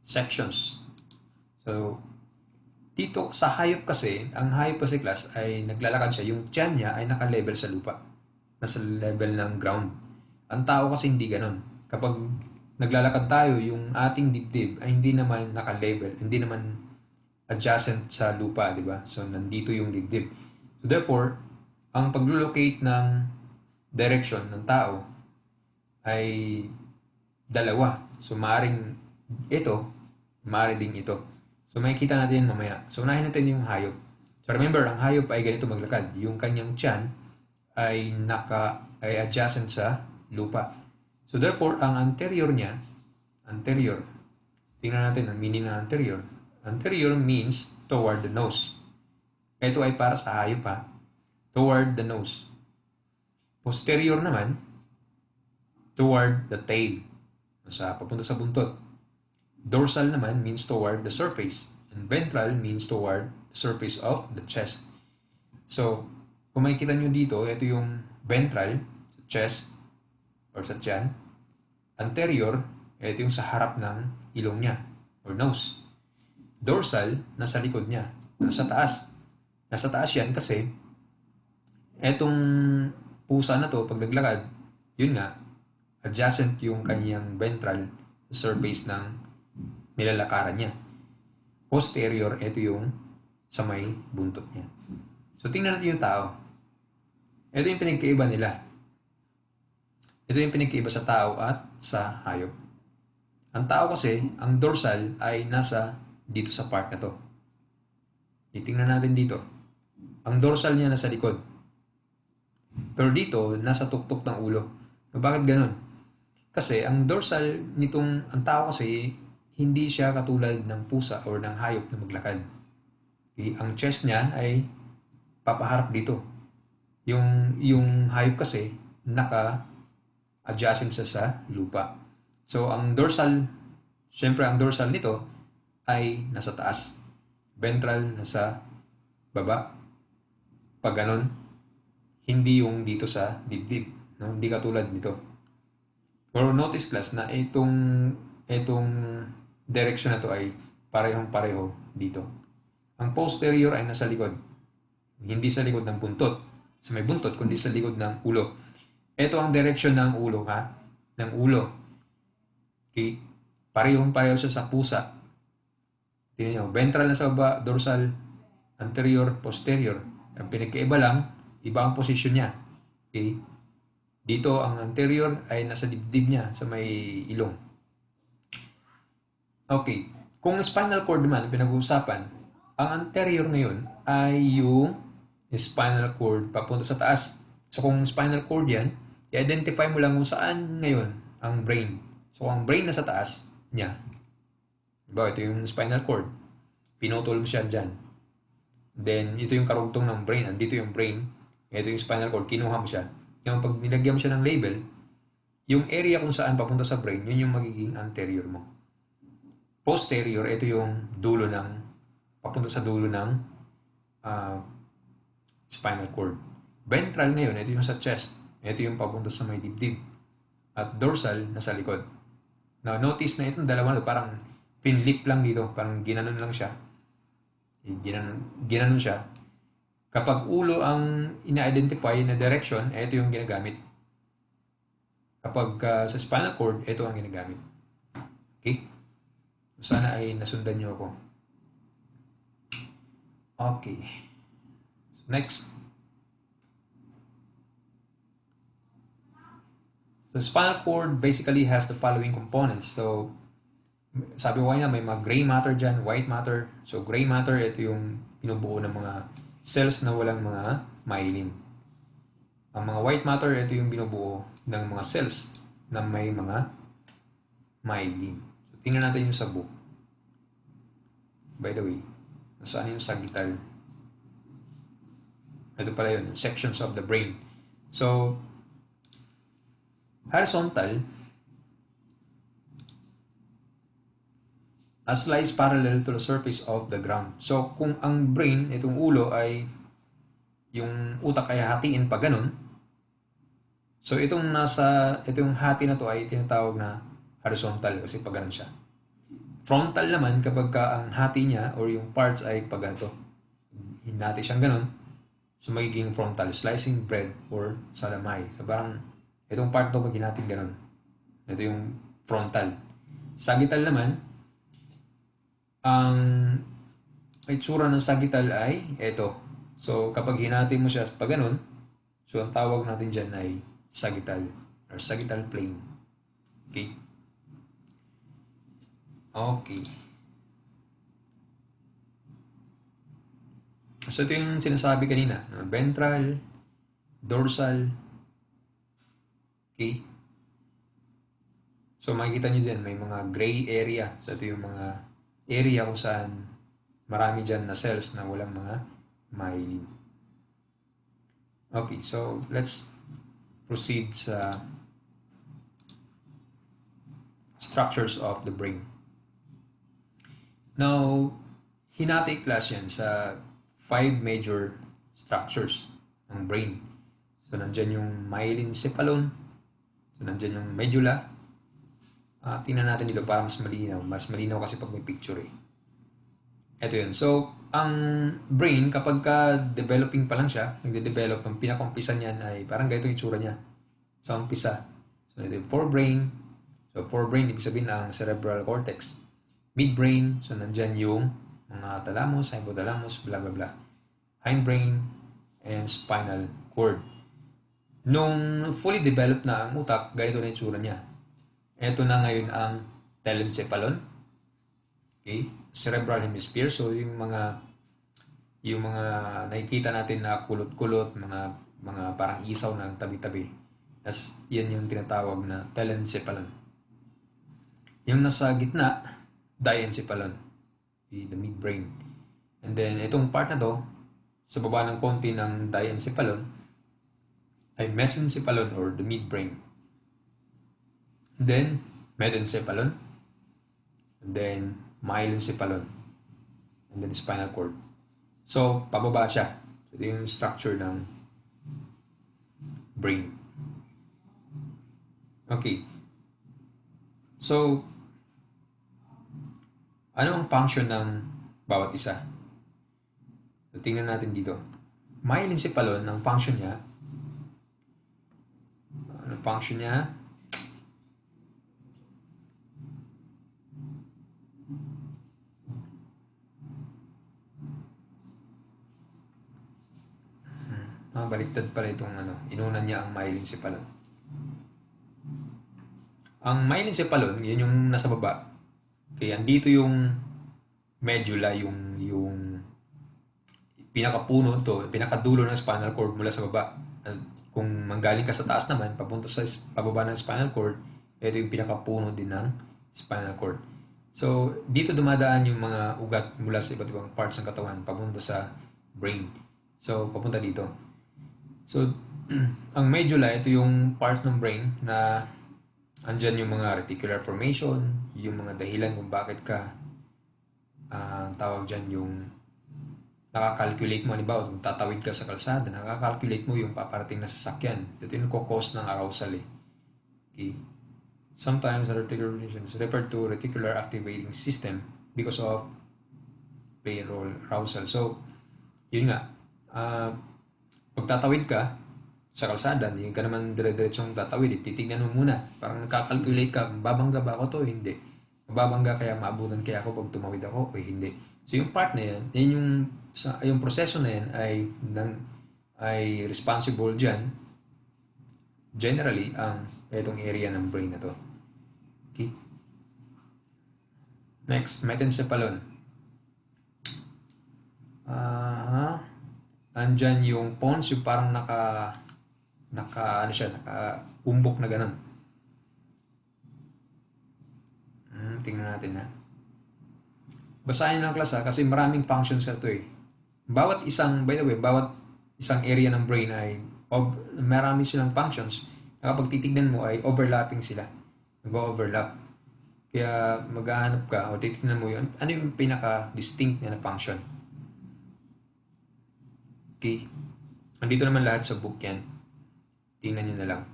sections. So, dito sa hayop kasi, ang hayop kasi class ay naglalakad siya, yung tiyan niya ay naka-level sa lupa. Nasa level ng ground. Ang tao kasi hindi ganon. Kapag naglalakad tayo, yung ating dibdib ay hindi naman naka-level, hindi naman adjacent sa lupa, di ba? So, nandito yung dibdib. So, therefore, ang pag-locate ng direction ng tao ay dalawa. So, maaaring ito, maaari din ito. So, makikita natin yan mamaya. So, unahin natin yung hayop. So, remember, ang hayop ay ganito maglakad. Yung kanyang tiyan ay adjacent sa lupa. So therefore, ang anterior niya, anterior, tingnan natin ang meaning ng anterior. Anterior means toward the nose. Ito ay para sa hayop ha, toward the nose. Posterior naman, toward the tail, papunta sa buntot. Dorsal naman means toward the surface, and ventral means toward the surface of the chest. So, kung makikita nyo dito, ito yung ventral, sa chest, or sa tiyan. Anterior, ito yung sa harap ng ilong niya, or nose. Dorsal, nasa likod niya, nasa taas. Nasa taas yan kasi, etong pusa na to, pag naglakad, yun nga, adjacent yung kanyang ventral surface ng nilalakaran niya. Posterior, ito yung sa may buntot niya. So, tingnan natin yung tao. Ito yung pinagkaiba nila. Ito yung pinagkaiba sa tao at sa hayop. Ang tao kasi, ang dorsal ay nasa dito sa part na to. Titingnan natin dito. Ang dorsal niya nasa likod. Pero dito, nasa tuktok ng ulo. So, bakit ganun? Kasi ang dorsal nitong, ang tao kasi, hindi siya katulad ng pusa or ng hayop na maglakad. Okay? Ang chest niya ay papaharap dito. Yung hayop kasi, naka-adjacent sa lupa. So, ang dorsal, syempre ang dorsal nito ay nasa taas. Ventral nasa baba. Pag ganun, hindi yung dito sa dibdib. No? Hindi katulad nito. Pero notice class na itong direction na to ay parehong-pareho dito. Ang posterior ay nasa likod. Hindi sa likod ng buntot. Sa may buntot, kundi sa likod ng ulo. Ito ang direction ng ulo, ha? Ng ulo. Okay? Parehong-pareho siya sa pusa. Tingnan nyo. Ventral na sa baba, dorsal, anterior, posterior. Ang pinagkaiba lang, iba ang posisyon niya. Okay? Dito, ang anterior ay nasa dibdib niya, sa may ilong. Okay. Kung spinal cord naman, pinag-uusapan, ang anterior ngayon ay yung spinal cord papunta sa taas. So, kung spinal cord yan, i-identify mo lang kung saan ngayon ang brain. So, ang brain na sa taas niya, diba, ito yung spinal cord. Pinutol mo siya dyan. Then, ito yung karugtong ng brain. Andito yung brain. Ito yung spinal cord. Kinuha mo siya. Yung pag nilagyan mo siya ng label, yung area kung saan papunta sa brain, yun yung magiging anterior mo. Posterior, ito yung dulo ng, papunta sa dulo ng spinal cord. Ventral ngayon, ito yung sa chest. Ito yung papunta sa may dibdib. At dorsal, nasa likod. Now, notice na itong dalawa, parang pinlip lang dito. Parang ginanon lang siya. Ginanon siya. Kapag ulo ang ina-identify na direction, ito yung ginagamit. Kapag sa spinal cord, ito ang ginagamit. Okay? Sana ay nasundan nyo ako. Okay. Next. The spinal cord basically has the following components. So, sabi ko kanina, may mga gray matter dyan, white matter. So, gray matter, ito yung pinubuo ng mga cells na walang mga myelin. Ang mga white matter, ito yung binubuo ng mga cells na may mga myelin. So, tingnan natin yung sa book. By the way, nasaan yung sagittal? Ito pala yun, sections of the brain. So, horizontal, as lies parallel to the surface of the ground. So, kung ang brain, itong ulo ay, yung utak ay hatiin pa ganun, so itong hati na to ay tinatawag na horizontal kasi pa ganun siya. Frontal naman kapag ang hati niya or yung parts ay pag ganito. Hinati siyang ganun, so magiging frontal, slicing bread or salamay. So parang itong part to pag hinating ganun. Ito yung frontal. Sagittal naman, ang itsura ng sagittal ay ito. So kapag hinati mo siya pag ganun, so ang tawag natin dyan ay sagittal or sagittal plane. Okay? Okay. So ito yung sinasabi kanina. Ventral, dorsal, okay? So makikita nyo dyan, may mga gray area. So ito yung mga area kung saan marami dyan na cells na walang mga myelin. Okay, so let's proceed sa structures of the brain. Now, hinati class yan sa 5 major structures ng brain. So, nandyan yung myelencephalon. So, nandyan yung medulla. Tingnan natin dito para mas malinaw. Mas malinaw kasi pag may picture eh. Ito yun. So, ang brain, kapag ka-developing pa lang siya, nagde-develop, ang pinaka-umpisa niyan ay parang ganito yung itsura niya. Sa umpisa. So, ito yung forebrain. So, forebrain, ibig sabihin ang cerebral cortex. Midbrain, so nandyan yung mga thalamus, hypothalamus, blah blah blah. Hindbrain, and spinal cord. Nung fully developed na ang utak, ganito na yung tsura niya. Ito na ngayon ang telencephalon. Okay? Cerebral hemisphere. So, yung mga nakikita natin na kulot-kulot, mga parang isaw na tabi-tabi. Yan yung tinatawag na telencephalon. Yung nasa gitna, diencephalon, the midbrain. And then, itong part na to, sa baba ng konti ng diencephalon, ay mesencephalon or the midbrain. And then, medencephalon. And then, myelencephalon. And then, spinal cord. So, pababa siya. So, ito yung structure ng brain. Okay. So, ano ang function ng bawat isa? So, tingnan natin dito. Myelencephalon, ang function niya, baliktad pala itong inunan niya ang myelencephalon. Ang myelencephalon, yun yung nasa baba. Kaya andito yung medulla, yung pinakapuno to, pinakadulo ng spinal cord mula sa baba. Kung manggaling ka sa taas naman, papunta sa pababa ng spinal cord, ito yung pinakapuno din ng spinal cord. So, dito dumadaan yung mga ugat mula sa iba't ibang parts ng katawan papunta sa brain. So, papunta dito. So, ang medulla, ito yung parts ng brain na andyan yung mga reticular formation, yung mga dahilan kung bakit ka tawag dyan yung nakakalculate mo, halimbawa kung tatawid ka sa kalsada, nakakalculate mo yung paparating na sasakyan. Ito yung cause ng arousal eh. Okay. Sometimes the reticular formation is referred to reticular activating system because of brain arousal. So, yun nga, pag tatawid ka sa kalsada, hindi ka naman dire-diretsong tatawid. Titignan mo muna. Parang nakakalculate ka, babangga ba ako to? Hindi. Babangga kaya maabutan kaya ako pag tumawid ako o hindi. So yung part na yan, yung proseso na yan ay responsible dyan, generally, ang itong area ng brain na to. Okay? Next, metencephalon. Andyan yung pons, yung parang naka-umbok na ganun. Tingnan natin ha. Basahin lang class ha, kasi maraming functions ito eh. Bawat isang area ng brain ay marami silang functions. Kapag titignan mo ay overlapping sila. Nag-overlap. Kaya maghahanap ka o titignan mo yun, ano yung pinaka-distinct na function. Okay. Andito naman lahat sa book yan. Tingnan nyo na lang.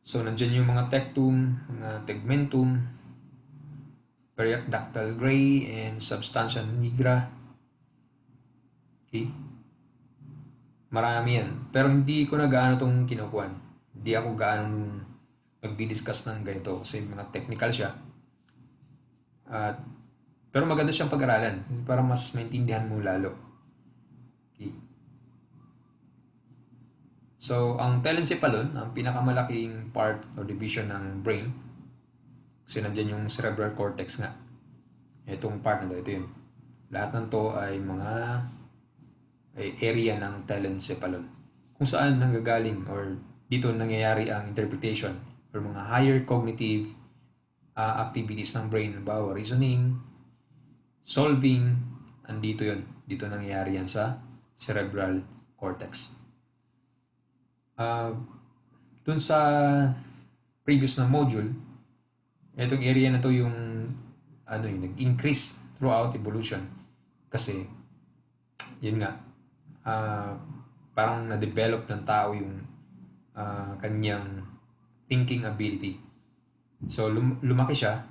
So, nandyan yung mga tectum, mga tegmentum, periaqueductal gray, and substantia nigra. Okay? Marami yan. Pero hindi ko na gaano itong kinukuhan. Hindi ako gaano nagdi-discuss ng ganito kasi mga technical siya. Pero maganda siyang pag-aralan para mas maintindihan mo lalo. Okay. So, ang telencephalon, ang pinakamalaking part or division ng brain, kasi nandyan yung cerebral cortex nga. Itong part na to, ito yun. Lahat ng to ay mga area ng telencephalon. Kung saan nanggagaling or dito nangyayari ang interpretation or mga higher cognitive activities ng brain, halimbawa reasoning, solving, andito yun. Dito nangyayari yan sa cerebral cortex. Dun sa previous na module, itong area na to yung nag-increase throughout evolution. Kasi, yun nga, parang na-develop ng tao yung kanyang thinking ability. So, lumaki siya.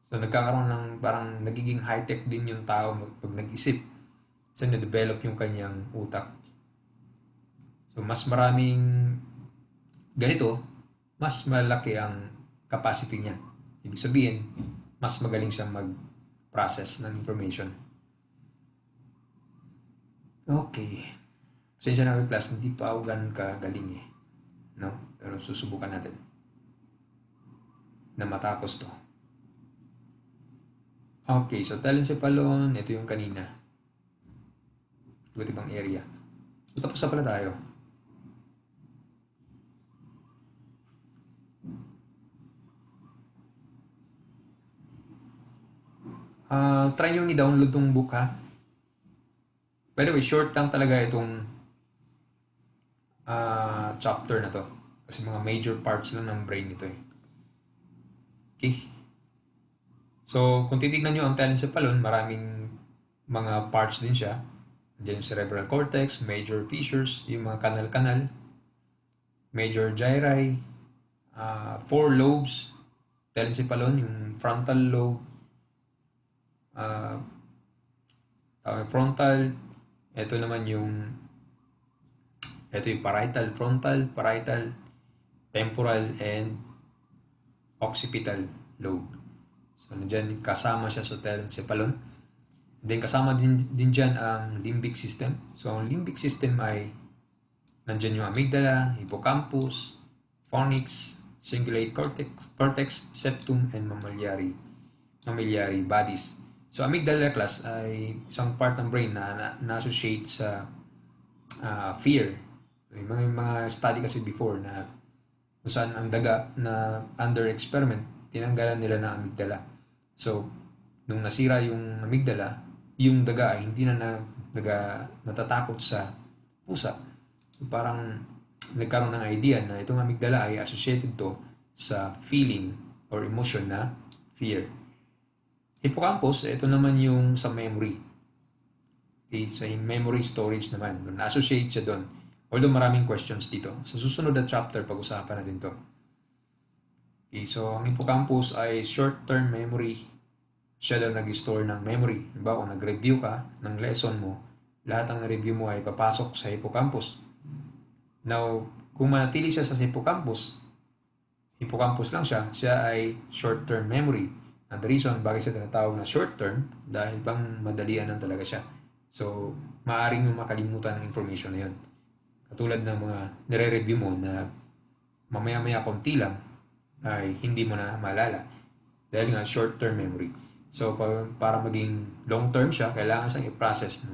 So, nagkakaroon ng parang nagiging high-tech din yung tao pag nag-isip. So, na-develop yung kanyang utak. So, mas maraming ganito, mas malaki ang capacity niya. Ibig sabihin, mas magaling siyang mag-process ng information. Okay. Pasensya na kayo class, hindi pa ako ganun kagaling eh. No? Pero susubukan natin na matapos to. Okay, so telencephalon, ito yung kanina. Iba't ibang area. So, tapos na pala tayo. Try nyo i-download tong book ha. By the way, short lang talaga itong chapter na to. Kasi mga major parts lang ng brain ito eh. Okay. So, kung titignan nyo ang telencephalon, maraming mga parts din siya. Diyan yung cerebral cortex, major fissures, yung mga kanal-kanal, major gyri, 4 lobes, telencephalon, yung frontal lobe, frontal, ito naman yung parietal, frontal, parietal, temporal, and occipital lobe. So, nandyan, kasama siya sa telencephalon. Then, kasama din dyan ang limbic system. So, ang limbic system ay nandyan yung amygdala, hippocampus, fornix, cingulate cortex, septum, and mammillary bodies. So, amygdala class ay isang part ng brain na na-associate sa fear. May mga study kasi before na kung saan ang daga na under experiment, tinanggalan nila ng amygdala. So, nung nasira yung amygdala, yung daga ay hindi na natatakot sa pusa. So, parang nagkaroon ng idea na itong amygdala ay associated to sa feeling or emotion na fear. Hippocampus, ito naman yung sa memory. Okay, sa memory storage naman. Na-associate siya doon. Although maraming questions dito. Sa susunod na chapter, pag-usapan natin to. Okay, so ang hippocampus ay short-term memory. Siya daw nag-store ng memory. Diba, kung nag-review ka ng lesson mo, lahat ng review mo ay papasok sa hippocampus. Now, kung manatili siya sa hippocampus lang siya ay short-term memory. And the reason bakit siya tinatawag na short-term, dahil bang madalian lang talaga siya. So, maaaring yung makalimutan ng information na yun. Katulad ng mga nire-review mo na mamaya-maya konti lang ay hindi mo na maalala. Dahil nga short-term memory. So, para maging long-term siya, kailangan siyang i-process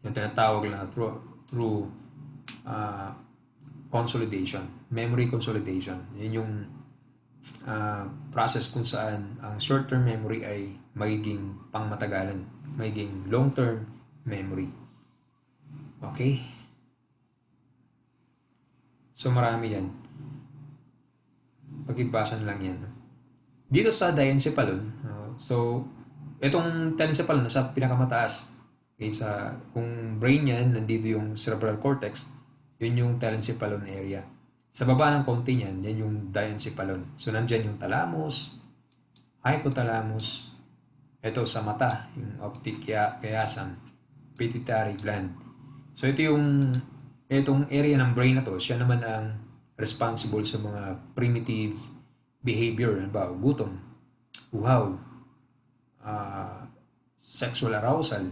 yung tinatawag na through consolidation. Memory consolidation. Yun yung process kung saan ang short-term memory ay magiging pangmatagalan. Magiging long-term memory. Okay? So, marami yan. Pag-ibasan lang yan. Dito sa diencephalon, so, itong telencephalon nasa pinakamataas. Okay, kung brain yan, nandito yung cerebral cortex, yun yung telencephalon area. Sa baba ng konti yan, yan yung diencephalon. So, nandyan yung thalamus, hypothalamus, ito sa mata, yung optic chiasm, pituitary gland. So, itong area ng brain na to, siya naman ang responsible sa mga primitive behavior, ba, gutom, uhaw, sexual arousal.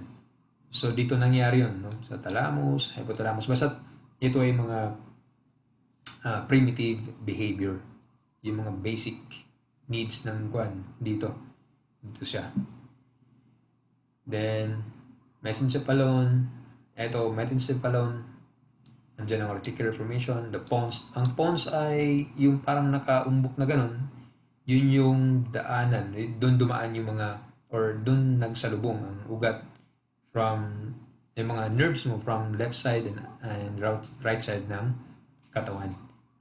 So, dito nangyari yun, no? Sa thalamus, hypothalamus. Basta ito ay mga primitive behavior. Yung mga basic needs ng dito. Dito siya. Then, mesencephalon. Ito, metencephalon. Andyan ang reticular formation, the pons. Ang pons ay yung parang nakaumbok na ganun. Yun yung daanan. Doon dumaan yung mga, or doon nagsalubong ang ugat from yung mga nerves mo from left side and right side ng katawan.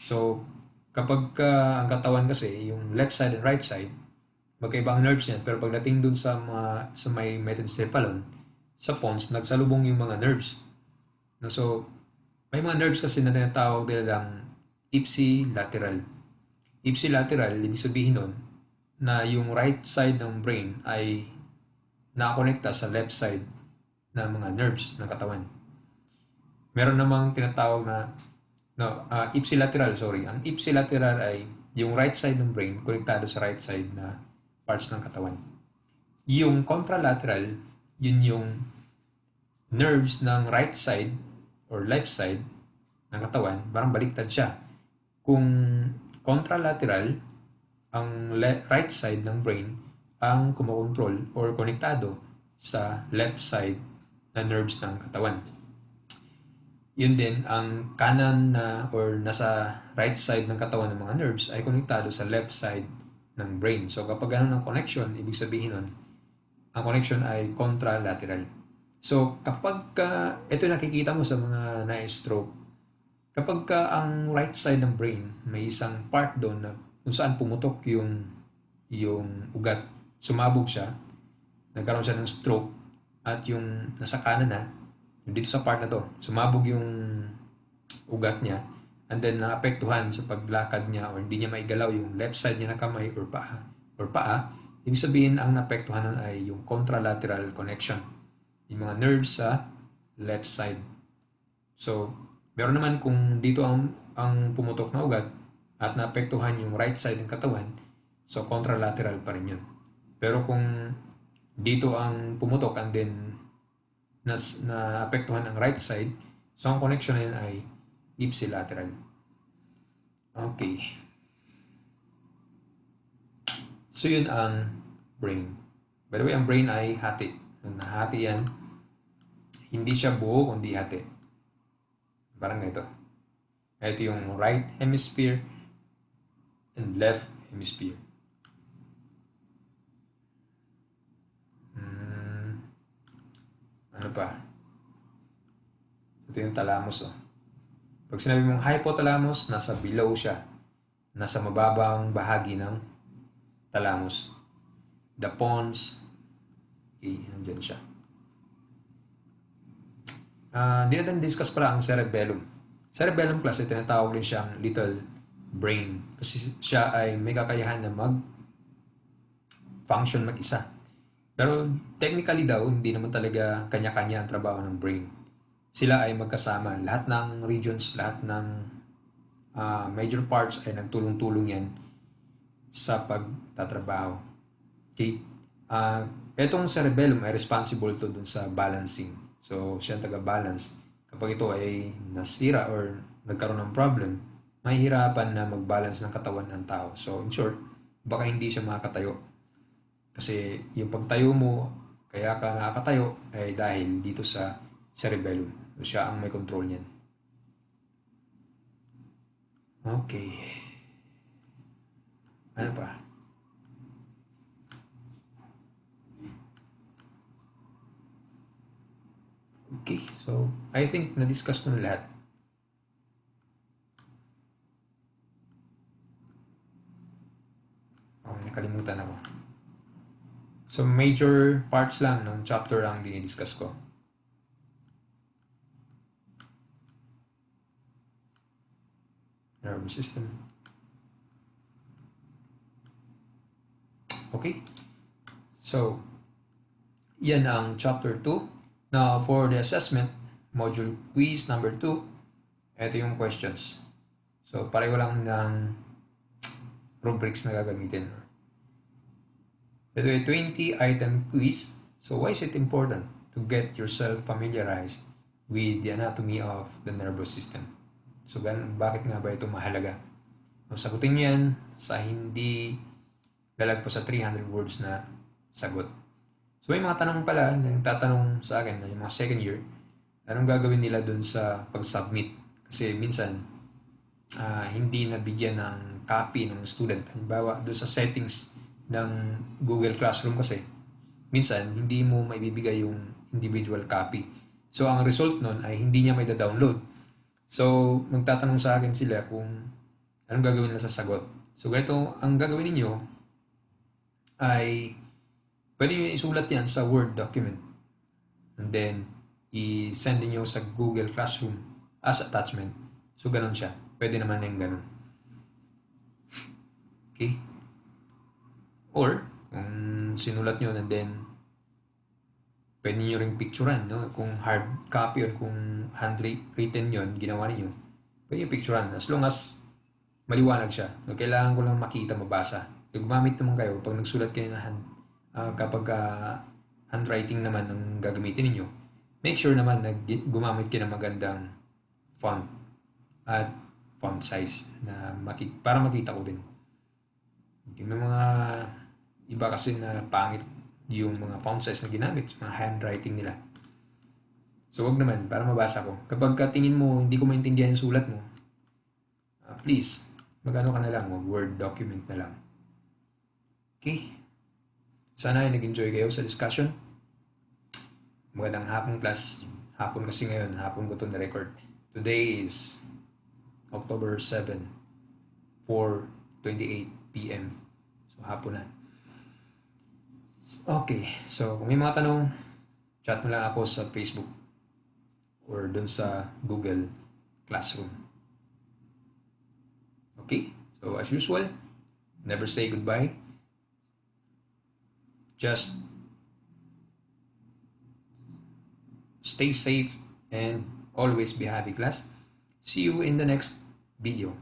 So, kapag ang katawan kasi, yung left side and right side, magkaibang nerves yan. Pero pagdating dun sa may metencephalon, sa pons, nagsalubong yung mga nerves. No, so, may mga nerves kasi na tinatawag nilang ipsilateral. Ipsilateral, ibig sabihin nun, na yung right side ng brain ay nakakonekta sa left side ng mga nerves ng katawan. Meron namang tinatawag na ipsilateral, sorry. Ang ipsilateral ay yung right side ng brain konektado sa right side na parts ng katawan. Yung contralateral, yun yung nerves ng right side or left side ng katawan, parang baliktad siya. Kung contralateral, ang right side ng brain ang kumokontrol or konektado sa left side na nerves ng katawan. Yun din, ang kanan na or nasa right side ng katawan ng mga nerves ay konektado sa left side ng brain. So kapag ganun ang connection, ibig sabihin nun, ang connection ay contralateral. So kapag ito nakikita mo sa mga na-stroke, kapag ang right side ng brain, may isang part doon na kung saan pumutok yung ugat, sumabog siya, nagkaroon siya ng stroke, at yung nasa kanan na, dito sa part na to, sumabog yung ugat niya, and then naapektuhan sa paglakad niya or hindi niya maigalaw yung left side niya ng kamay or paa, ibig sabihin ang naapektuhan nun ay yung contralateral connection, yung mga nerves sa left side. So, meron naman kung dito ang pumutok na ugat at naapektuhan yung right side ng katawan, so contralateral pa rin yun. Pero kung dito ang pumutok and then naapektuhan ang right side, so ang connection na yun ay ipsilateral. Okay. So yun ang brain. By the way, ang brain ay hati. Nahati yan. Hindi siya buo, kundi hati. Parang ganito. Ito yung right hemisphere and left hemisphere. Ano pa? Ito yung thalamus. Pag sinabi mong hypothalamus, nasa below siya. Nasa mababang bahagi ng thalamus. The pons. Okay, nandyan siya. Di natin discuss pala ang cerebellum. Cerebellum class ay tinatawag din siyang little brain. Kasi siya ay may kakayahan na mag-function mag-isa. Pero technically daw, hindi naman talaga kanya-kanya ang trabaho ng brain. Sila ay magkasama. Lahat ng regions, lahat ng major parts ay nagtulong-tulong yan sa pagtatrabaho. Okay? Etong cerebellum ay responsible to dun sa balancing. So, siya ang taga-balance. Kapag ito ay nasira or nagkaroon ng problem, mahihirapan na mag-balance ng katawan ng tao. So, in short, baka hindi siya makakatayo. Kasi yung pagtayo mo, kaya ka nakakatayo, ay dahil dito sa cerebellum. So, siya ang may control niyan. Okay. Ano pa? Okay, so I think na-discuss ko na lahat. Okay, nakalimutan ako. So major parts lang ng chapter ang dinidiscuss ko. Nervous system. Okay. So, yan ang chapter 2. Now, for the assessment, module quiz number 2, ito yung questions. So, pareho lang ng rubrics na gagamitin. Ito ay 20-item quiz. So, why is it important to get yourself familiarized with the anatomy of the nervous system? So, bakit nga ba ito mahalaga? So, sagutin yan sa hindi lalagpas sa 300 words na sagot. So, may mga tanong pala na nagtatanong sa akin na yung mga second year, anong gagawin nila dun sa pag-submit? Kasi minsan, hindi nabigyan ng copy ng student. Halimbawa, doon sa settings ng Google Classroom kasi, minsan, hindi mo maibibigay yung individual copy. So, ang result nun ay hindi niya may download. So, magtatanong sa akin sila kung anong gagawin nila sa sagot. So, ganito, ang gagawin ninyo ay pwede nyo isulat yan sa Word document. And then, i-send niyo sa Google Classroom as attachment. So, ganun siya. Pwede naman yung ganun. Okay? Or, kung sinulat nyo and then, pwede nyo rin picturean, no? Kung hard copy or kung handwritten yon ginawa niyo, pwede nyo picturean. As long as maliwanag siya. So, kailangan ko lang makita, mabasa. Gumamit naman kayo pag nagsulat kayo ng kapag handwriting naman ang gagamitin ninyo, make sure naman na gumamit kayo ng magandang font at font size na para makita ko din. May mga iba kasi na pangit yung mga font size na ginamit, mga handwriting nila. So wag naman, para mabasa ko. Kapag tingin mo hindi ko maintindihan yung sulat mo, please, magano ka na lang, Word document na lang. Okay? Sana ay nag-enjoy kayo sa discussion. Magandang hapon class. Hapon kasi ngayon, hapon ko ito na-record. Today is October 7, 4:28 p.m. So hapon na. Okay, so kung may mga tanong, chat mo lang ako sa Facebook or dun sa Google Classroom. Okay, so as usual, never say goodbye. Just stay safe and always be happy, class. See you in the next video.